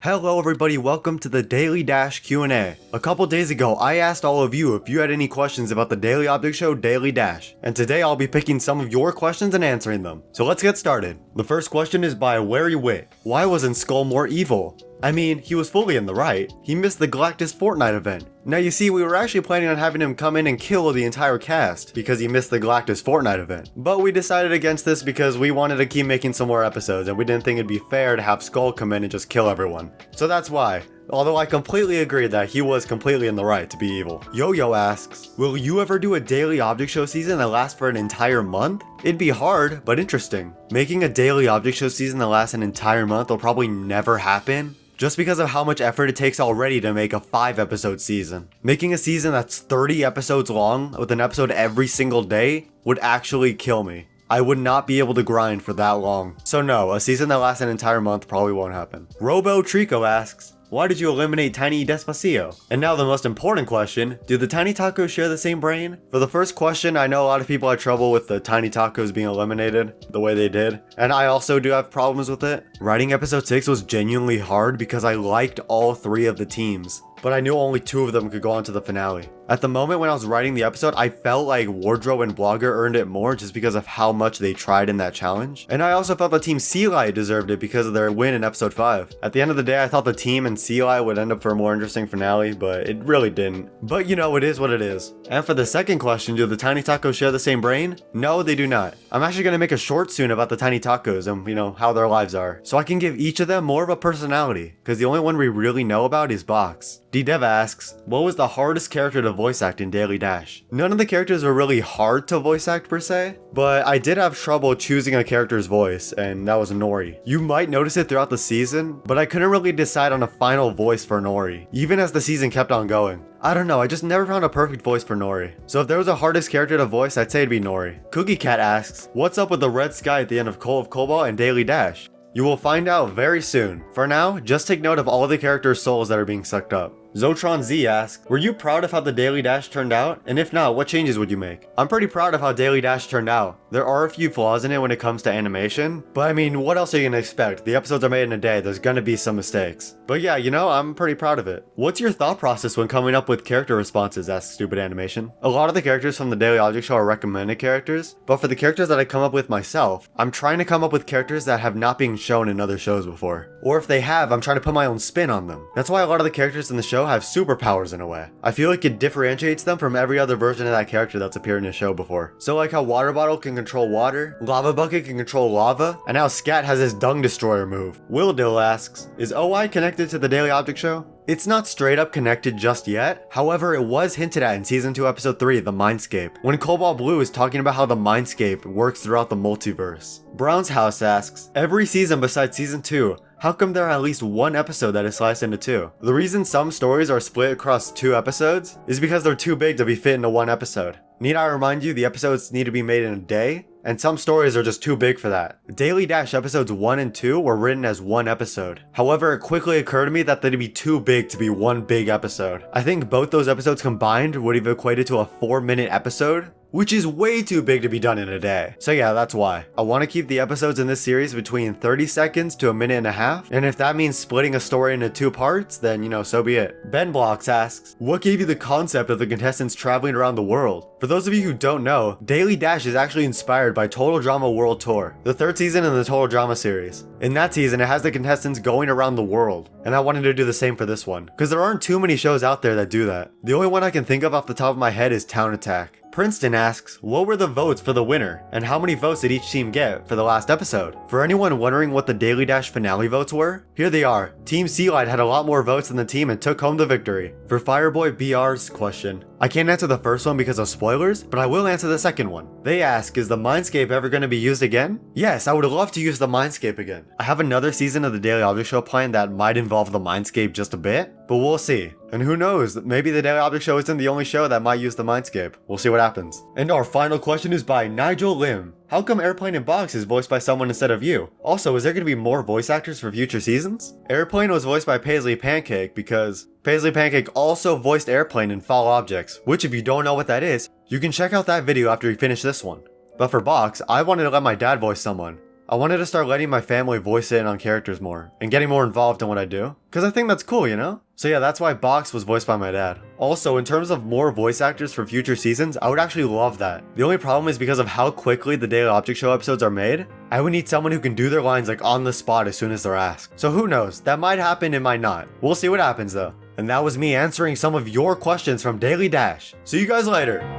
Hello everybody, welcome to the Daily Dash Q&A. A couple days ago, I asked all of you if you had any questions about the daily object show Daily Dash, and today I'll be picking some of your questions and answering them. So let's get started. The first question is by Wary Wit. Why wasn't Skull more evil? I mean, he was fully in the right. He missed the Galactus Fortnite event. Now you see, we were actually planning on having him come in and kill the entire cast because he missed the Galactus Fortnite event. But we decided against this because we wanted to keep making some more episodes and we didn't think it'd be fair to have Skull come in and just kill everyone. So that's why. Although I completely agree that he was completely in the right to be evil. Yo-Yo asks, will you ever do a daily object show season that lasts for an entire month? It'd be hard, but interesting. Making a daily object show season that lasts an entire month will probably never happen, just because of how much effort it takes already to make a 5-episode season. Making a season that's 30 episodes long, with an episode every single day, would actually kill me. I would not be able to grind for that long. So no, a season that lasts an entire month probably won't happen. Robo Trico asks, why did you eliminate Tiny Despacito? And now the most important question, do the Tiny Tacos share the same brain? For the first question, I know a lot of people had trouble with the Tiny Tacos being eliminated the way they did, and I also do have problems with it. Writing episode 6 was genuinely hard because I liked all 3 of the teams, but I knew only 2 of them could go on to the finale. At the moment when I was writing the episode, I felt like Wardrobe and Blogger earned it more just because of how much they tried in that challenge. And I also felt that Team Sea Light deserved it because of their win in episode 5. At the end of the day, I thought the team and Sea Light would end up for a more interesting finale, but it really didn't. But you know, it is what it is. And for the second question, do the Tiny Tacos share the same brain? No, they do not. I'm actually going to make a short soon about the Tiny Tacos and, how their lives are. So I can give each of them more of a personality, because the only one we really know about is Box. D-Dev asks, what was the hardest character to voice act in Daily Dash? None of the characters were really hard to voice act per se, but I did have trouble choosing a character's voice, and that was Nori. You might notice it throughout the season, but I couldn't really decide on a final voice for Nori, even as the season kept on going. I don't know, I just never found a perfect voice for Nori. So if there was a hardest character to voice, I'd say it'd be Nori. Cookie Cat asks, what's up with the red sky at the end of Call of Cobalt and Daily Dash? You will find out very soon. For now, just take note of all the characters' souls that are being sucked up. Zotron Z asks, were you proud of how the Daily Dash turned out? And if not, what changes would you make? I'm pretty proud of how Daily Dash turned out. There are a few flaws in it when it comes to animation, but I mean, what else are you gonna expect? The episodes are made in a day, there's gonna be some mistakes. But yeah, I'm pretty proud of it. What's your thought process when coming up with character responses? Asks Stupid Animation. A lot of the characters from the Daily Object Show are recommended characters, but for the characters that I come up with myself, I'm trying to come up with characters that have not been shown in other shows before. Or if they have, I'm trying to put my own spin on them. That's why a lot of the characters in the show have superpowers in a way. I feel like it differentiates them from every other version of that character that's appeared in the show before. So like how Water Bottle can control water, Lava Bucket can control lava, and how Scat has his Dung Destroyer move. Will Dill asks, is OI connected to the Daily Object Show? It's not straight up connected just yet, however it was hinted at in Season 2 Episode 3, The Mindscape, when Cobalt Blue is talking about how the Mindscape works throughout the multiverse. Brown's House asks, every season besides Season 2, how come there are at least 1 episode that is sliced into 2? The reason some stories are split across 2 episodes is because they're too big to be fit into 1 episode. Need I remind you, the episodes need to be made in a day? And some stories are just too big for that. Daily Dash episodes 1 and 2 were written as 1 episode. However, it quickly occurred to me that they'd be too big to be 1 big episode. I think both those episodes combined would have equated to a 4-minute episode, which is way too big to be done in a day. So yeah, that's why. I want to keep the episodes in this series between 30 seconds to a minute and a half, and if that means splitting a story into 2 parts, then so be it. Ben Blocks asks, what gave you the concept of the contestants traveling around the world? For those of you who don't know, Daily Dash is actually inspired by Total Drama World Tour, the 3rd season in the Total Drama series. In that season, it has the contestants going around the world, and I wanted to do the same for this one, because there aren't too many shows out there that do that. The only one I can think of off the top of my head is Town Attack. Princeton asks, what were the votes for the winner, and how many votes did each team get for the last episode? For anyone wondering what the Daily Dash finale votes were, here they are. Team Sea Light had a lot more votes than the team and took home the victory. For Fireboy BR's question, I can't answer the first one because of spoilers, but I will answer the second one. They ask, is the Mindscape ever going to be used again? Yes, I would love to use the Mindscape again. I have another season of the Daily Object Show planned that might involve the Mindscape just a bit, but we'll see. And who knows, maybe the Daily Object Show isn't the only show that might use the Mindscape. We'll see what happens. And our final question is by Nigel Lim. How come Airplane in Box is voiced by someone instead of you? Also, is there going to be more voice actors for future seasons? Airplane was voiced by Paisley Pancake because Paisley Pancake also voiced Airplane in Fall Objects, which if you don't know what that is, you can check out that video after you finish this one. But for Box, I wanted to let my dad voice someone. I wanted to start letting my family voice in on characters more, and getting more involved in what I do. Cause I think that's cool, you know? So yeah, that's why Box was voiced by my dad. Also, in terms of more voice actors for future seasons, I would actually love that. The only problem is because of how quickly the Daily Object Show episodes are made, I would need someone who can do their lines like on the spot as soon as they're asked. So who knows, that might happen, it might not. We'll see what happens though. And that was me answering some of your questions from Daily Dash. See you guys later.